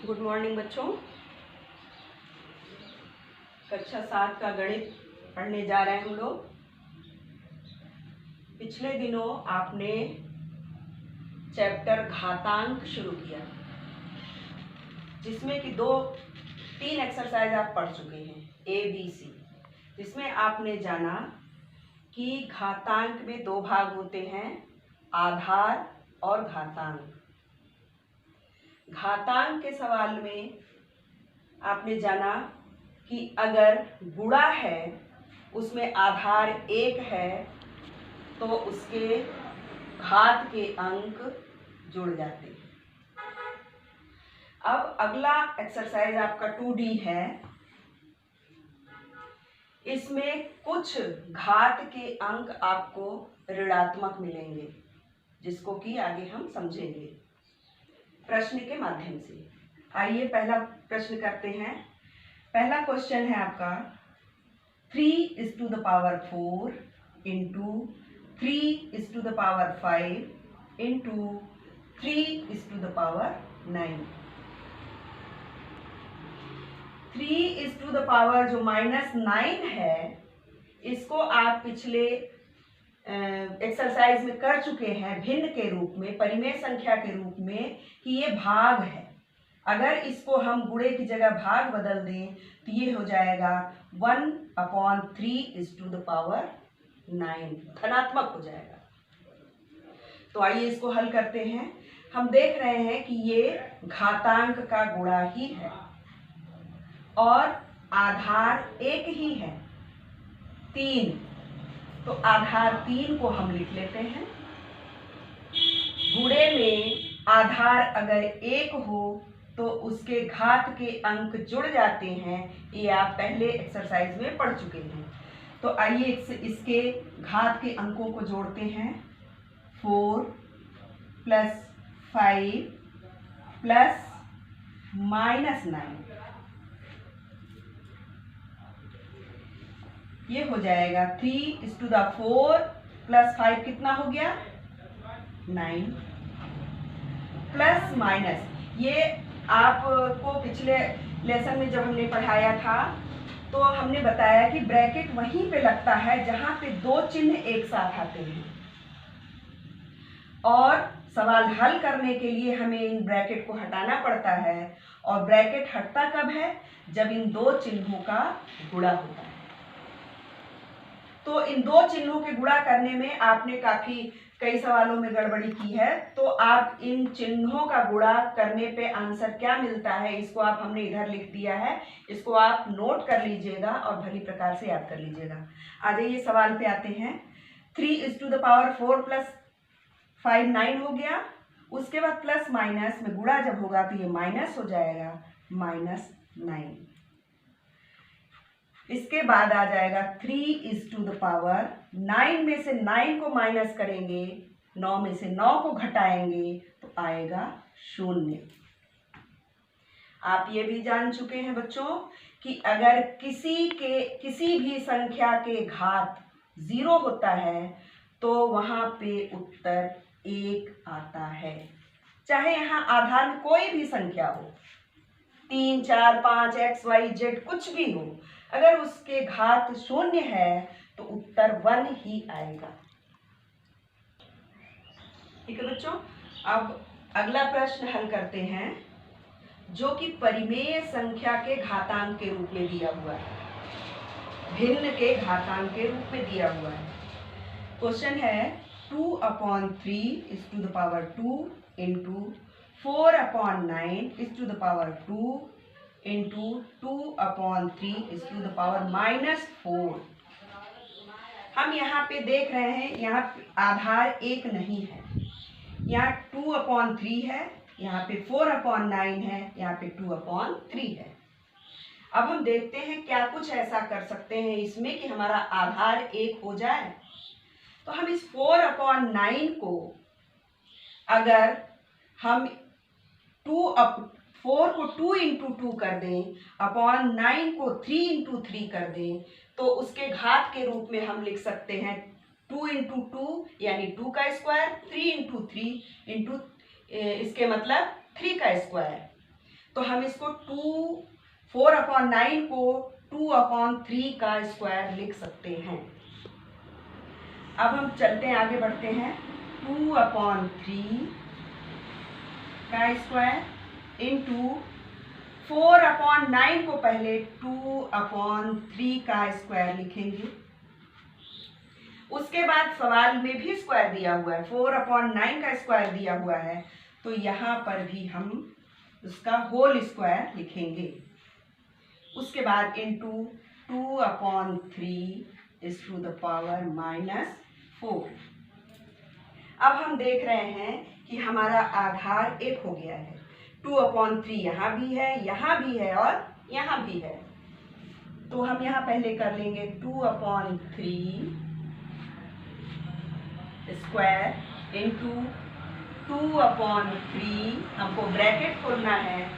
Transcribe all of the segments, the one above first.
Good morning बच्चों। कक्षा 7 का गणित पढ़ने जा रहे हैं हम लोग। पिछले दिनों आपने चैप्टर घातांक शुरू किया, जिसमें कि 3 एक्सरसाइज आप पढ़ चुके हैं, ABC, जिसमें आपने जाना कि घातांक में 2 भाग होते हैं, आधार और घातांक। घातांक के सवाल में आपने जाना कि अगर गुणा है उसमें आधार 1 है तो उसके घात के अंक जुड़ जाते हैं। अब अगला एक्सरसाइज आपका 2D है। इसमें कुछ घात के अंक आपको ऋणात्मक मिलेंगे, जिसको कि आगे हम समझेंगे प्रश्न के माध्यम से। आइए पहला प्रश्न करते हैं। पहला क्वेश्चन है आपका 3⁴ इंटू 3⁵ इंटू 3�9। 3 जो -9 है, इसको आप पिछले एक्सरसाइज में कर चुके हैं भिन्न के रूप में, परिमेय संख्या के रूप में, कि ये भाग है। अगर इसको हम गुणे की जगह भाग बदल दें तो ये हो जाएगा 1/3⁹, धनात्मक हो जाएगा। तो आइए इसको हल करते हैं। हम देख रहे हैं कि ये घातांक का गुणा ही है और आधार 1 ही है, 3। तो आधार 3 को हम लिख लेते हैं। गुणे में आधार अगर 1 हो तो उसके घात के अंक जुड़ जाते हैं। ये आप पहले एक्सरसाइज में पढ़ चुके हैं। तो आइए इसके घात के अंकों को जोड़ते हैं। 4 + 5 + -9, ये हो जाएगा 3⁴ + 5 कितना हो गया, 9, प्लस माइनस। ये आपको पिछले लेसन में जब हमने पढ़ाया था तो हमने बताया कि ब्रैकेट वहीं पे लगता है जहां पे 2 चिन्ह एक साथ आते हैं, और सवाल हल करने के लिए हमें इन ब्रैकेट को हटाना पड़ता है। और ब्रैकेट हटता कब है, जब इन 2 चिन्हों का गुणा होता है। तो इन 2 चिन्हों के गुणा करने में आपने कई सवालों में गड़बड़ी की है। तो आप इन चिन्हों का गुणा करने पे आंसर क्या मिलता है, इसको हमने इधर लिख दिया है। इसको आप नोट कर लीजिएगा और भली प्रकार से याद कर लीजिएगा। आ जाइए सवाल पे आते हैं। 3⁴ + 5 9 हो गया। उसके बाद प्लस माइनस में गुणा जब होगा तो ये माइनस हो जाएगा, -9। इसके बाद आ जाएगा 3⁴ 9 में से 9 को माइनस करेंगे, 9 में से 9 को घटाएंगे तो आएगा 0। आप ये भी जान चुके हैं बच्चों कि अगर किसी भी संख्या के घात 0 होता है तो वहां पे उत्तर 1 आता है, चाहे यहाँ आधार में कोई भी संख्या हो, 3 4 5 x y z कुछ भी हो। अगर उसके घात 0 है तो उत्तर 1 ही आएगा। ठीक है बच्चों। अब अगला प्रश्न हल करते हैं, जो कि परिमेय संख्या के घातांक के रूप में दिया हुआ है, भिन्न के घातांक के रूप में दिया हुआ है। क्वेश्चन है 2/3⁵2 इंटू 4/9⁵2 इंटू 2/3⁻⁻4। हम यहाँ पे देख रहे हैं, यहाँ आधार 1 नहीं है, यहाँ 2/3 है, यहाँ पे 4/9 है, यहाँ पे 2/3 है। अब हम देखते हैं क्या कुछ ऐसा कर सकते हैं इसमें कि हमारा आधार 1 हो जाए। तो हम इस 4/9 को अगर हम 4 को 2 × 2 कर दें, 9 को 3 × 3 कर दें, तो उसके घात के रूप में हम लिख सकते हैं 2 × 2 यानी 2 का स्क्वायर, 3 × 3 इंटू इसके मतलब 3 का स्क्वायर। तो हम इसको 4/9 को 2/3 का स्क्वायर लिख सकते हैं। अब हम चलते हैं, आगे बढ़ते हैं। 2/3 का स्क्वायर इंटू 4/9 को पहले 2/3 का स्क्वायर लिखेंगे। उसके बाद सवाल में भी स्क्वायर दिया हुआ है, 4/9 का स्क्वायर दिया हुआ है, तो यहाँ पर भी हम उसका होल स्क्वायर लिखेंगे। उसके बाद इंटू 2/3 (4). अब हम देख रहे हैं कि हमारा आधार 1 हो गया है। 2/3 यहाँ भी है और यहाँ भी है, तो हम यहाँ पहले कर लेंगे 2/3 स्क्वायर इंटू 2/3, हमको ब्रैकेट खोलना है।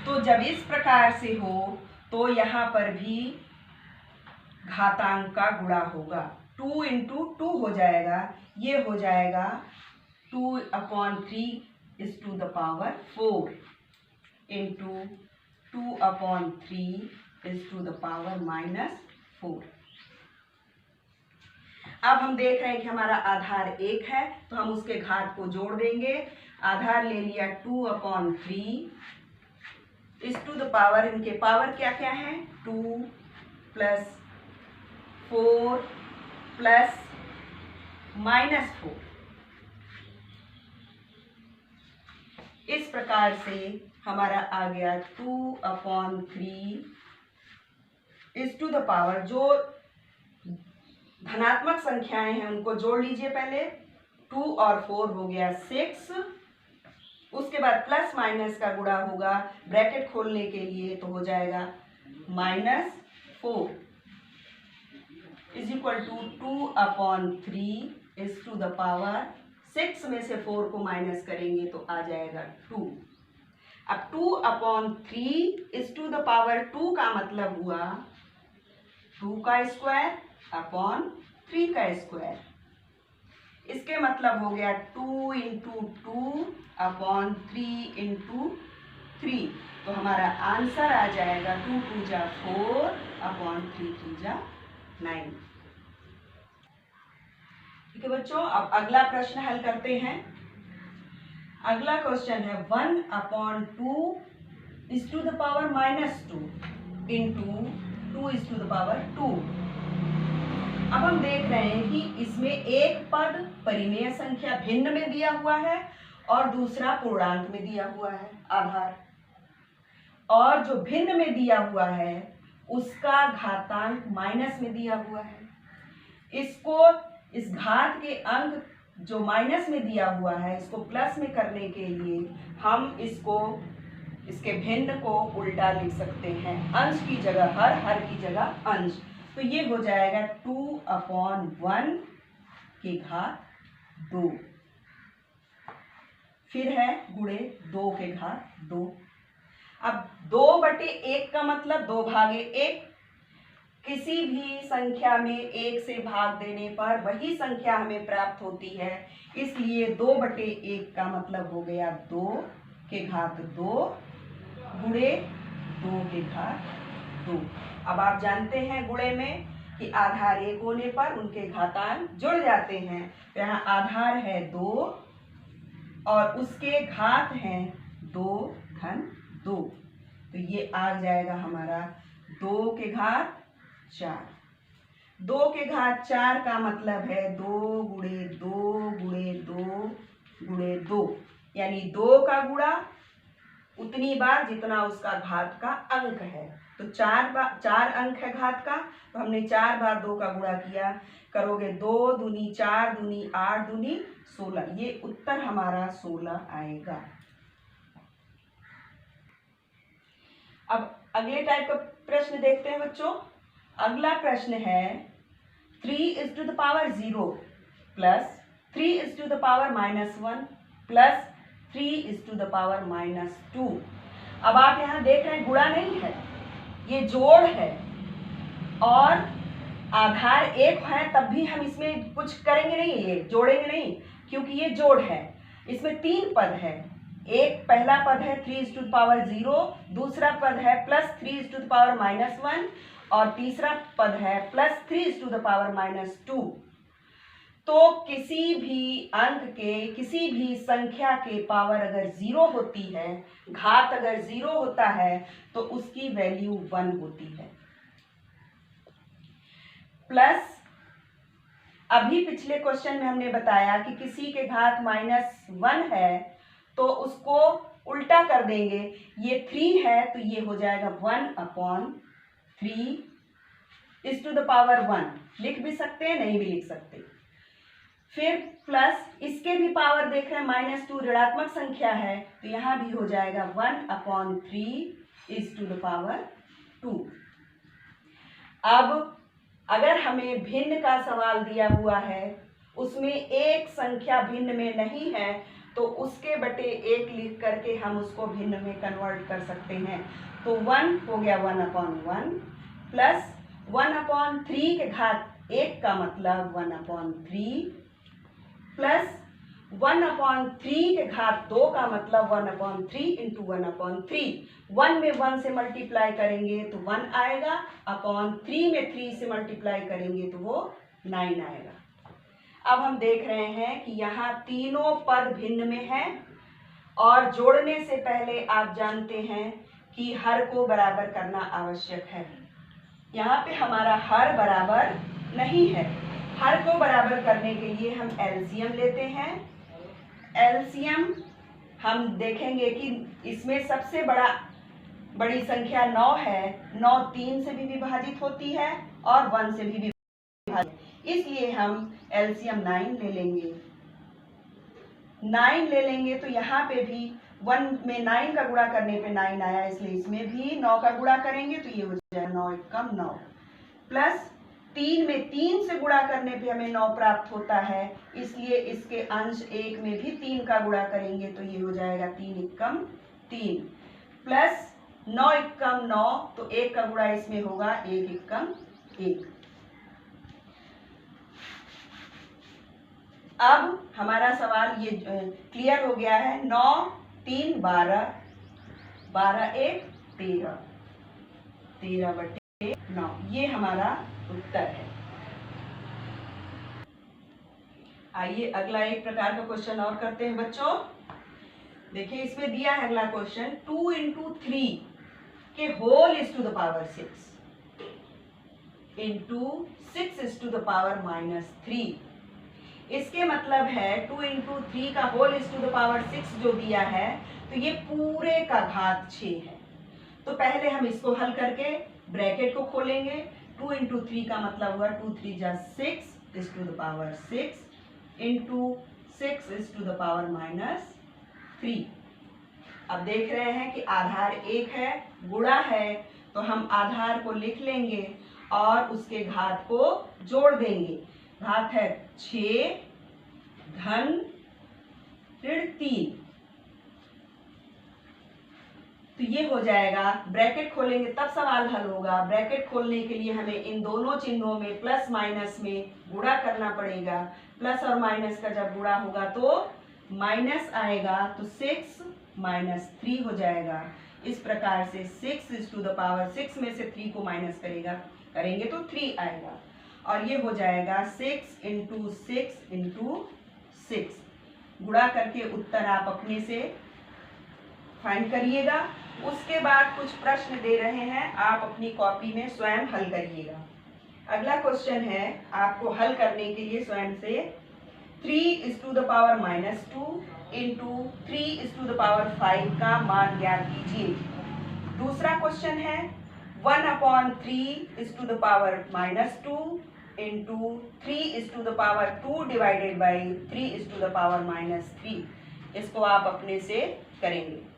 तो जब इस प्रकार से हो तो यहाँ पर भी घातांक का गुणा होगा। 2 × 2 हो जाएगा, ये हो जाएगा 2/3 (4) इंटू 2/3 (4). अब हम देख रहे हैं कि हमारा आधार 1 है, तो हम उसके घात को जोड़ देंगे। आधार ले लिया 2/3 इनके पावर क्या क्या है, 2 + 4 + -4। इस प्रकार से हमारा आ गया 2/3 जो धनात्मक संख्याएं हैं उनको जोड़ लीजिए पहले। 2 और 4 हो गया 6। उसके बाद प्लस माइनस का गुणा होगा ब्रैकेट खोलने के लिए, तो हो जाएगा -4 = 2/3 6 में से 4 को माइनस करेंगे तो आ जाएगा 2। अब 2/3 (2) का मतलब हुआ 2 का स्क्वायर अपॉन 3 का स्क्वायर। इसके मतलब हो गया 2 × 2/3 × 3। तो हमारा आंसर आ जाएगा 2 × 2 = 4 (3 × 3 = 9। ठीक है बच्चों, अब अगला प्रश्न हल करते हैं। अगला क्वेश्चन है 1/2 (2) × 2 अब हम देख रहे हैं कि इसमें एक पद परिमेय संख्या भिन्न में दिया हुआ है और दूसरा पूर्णांक में दिया हुआ है आधार, और जो भिन्न में दिया हुआ है उसका घातांक माइनस में दिया हुआ है। इस घात के अंक जो माइनस में दिया हुआ है इसको प्लस में करने के लिए हम इसके भिन्न को उल्टा लिख सकते हैं, अंश की जगह हर की जगह अंश। तो ये हो जाएगा 2/1 की घात 2, फिर है गुणे 2 के घात 2। अब 2/1 का मतलब 2/1। किसी भी संख्या में 1 से भाग देने पर वही संख्या हमें प्राप्त होती है, इसलिए 2/1 का मतलब हो गया 2 के घात 2 गुणे 2 के घात 2। अब आप जानते हैं गुणे में कि आधार 1 होने पर उनके घातांक जुड़ जाते हैं। तो यहाँ आधार है 2 और उसके घात हैं 2 धन 2, तो ये आ जाएगा हमारा 2 के घात 4। 2 के घात 4 का मतलब है 2 गुणे 2 गुणे 2 गुणे 2, यानी 2 का गुणा उतनी बार जितना उसका घात का अंक है। तो 4 अंक है घात का, तो हमने 4 बार 2 का गुणा किया। करोगे 2 दूनी 4 दूनी 8 दूनी 16, ये उत्तर हमारा 16 आएगा। अब अगले टाइप का प्रश्न देखते हैं बच्चों। अगला प्रश्न है 3 (0 + 3 (-1 + 3 (-2)। अब आप यहाँ देख रहे हैं गुणा नहीं है, ये जोड़ है, और आधार 1 है तब भी हम इसमें कुछ करेंगे नहीं, ये जोड़ेंगे नहीं, क्योंकि ये जोड़ है। इसमें 3 पद है, एक पहला पद है 3⁻0, दूसरा पद है +3⁻−1 और तीसरा पद है +3⁻−2। तो किसी भी अंक के, किसी भी संख्या के पावर अगर 0 होती है, घात अगर 0 होता है, तो उसकी वैल्यू 1 होती है। प्लस अभी पिछले क्वेश्चन में हमने बताया कि किसी के घात -1 है तो उसको उल्टा कर देंगे। ये 3 है तो ये हो जाएगा 1/3 लिख भी सकते हैं, नहीं भी लिख सकते। फिर प्लस इसके भी पावर देख रहे हैं, -2 ऋणात्मक संख्या है तो यहां भी हो जाएगा 1/3 अब अगर हमें भिन्न का सवाल दिया हुआ है, उसमें एक संख्या भिन्न में नहीं है, तो उसके बटे 1 लिख करके हम उसको भिन्न में कन्वर्ट कर सकते हैं। तो 1 हो गया 1/1 प्लस 1/3 के घात 1 का मतलब 1/3 प्लस 1/3 के घात 2 का मतलब 1/3 इंटू 1/3। 1 में 1 से मल्टीप्लाई करेंगे तो 1 आएगा, अपॉन 3 में 3 से मल्टीप्लाई करेंगे तो वो 9 आएगा। अब हम देख रहे हैं कि यहाँ तीनों पद भिन्न में हैं और जोड़ने से पहले आप जानते हैं कि हर को बराबर करना आवश्यक है। यहाँ पे हमारा हर बराबर नहीं है। हर को बराबर करने के लिए हम एलसीएम लेते हैं। एलसीएम हम देखेंगे कि इसमें सबसे बड़ी संख्या 9 है। 9 3 से भी विभाजित होती है और 1 से भी विभाजित, इसलिए हम एलसीएम 9 ले लेंगे। 9 ले लेंगे तो यहाँ पे भी 1 में 9 का गुणा करने पे 9 आया, इसलिए इसमें भी 9 का गुणा करेंगे तो ये हो जाएगा 9×1 9 प्लस 3 में 3 से गुणा करने पे हमें 9 प्राप्त होता है, इसलिए इसके अंश 1 में भी 3 का गुणा करेंगे तो ये हो जाएगा 3×3 प्लस 9×9 तो 1 का गुणा इसमें होगा 1×1। अब हमारा सवाल ये क्लियर हो गया है। 9 3 12, 12 1 13, 13/9 ये हमारा उत्तर है। आइए अगला एक प्रकार का क्वेश्चन और करते हैं बच्चों। देखिए इसमें दिया है अगला क्वेश्चन 2 × 3 के whole is to the power 6 into 6 is to the power -3। इसके मतलब है 2 × 3 का whole is to the power 6 जो दिया है, तो ये पूरे का घात 6 है। तो पहले हम इसको हल करके ब्रैकेट को खोलेंगे। 2 × 3 का मतलब हुआ 2 3 जा 6 is to the power 6 into 6 is to the power -3। अब देख रहे हैं कि आधार 1 है, गुणा है, तो हम आधार को लिख लेंगे और उसके घात को जोड़ देंगे। घात है 6 धन ऋण 3, तो ये हो जाएगा। ब्रैकेट खोलेंगे तब सवाल हल होगा। ब्रैकेट खोलने के लिए हमें इन दोनों चिन्हों में प्लस माइनस में गुणा करना पड़ेगा। प्लस और माइनस का जब गुणा होगा तो माइनस आएगा, तो 6 -3 हो जाएगा। इस प्रकार से 6 इज टू द पावर 6 में से 3 को माइनस करेंगे तो 3 आएगा और ये हो जाएगा 6 × 6 × 6। गुणा करके उत्तर आप अपने से फाइंड करिएगा। उसके बाद कुछ प्रश्न दे रहे हैं, आप अपनी कॉपी में स्वयं हल करिएगा। अगला क्वेश्चन है, आपको हल करने के लिए स्वयं से 3 is to the power -2 into 3 is to the power 5 का मान ज्ञात कीजिए। दूसरा क्वेश्चन है 1/3 is to the power -2 into 3 is to the power 2 divided by 3 is to the power -3। इसको आप अपने से करेंगे।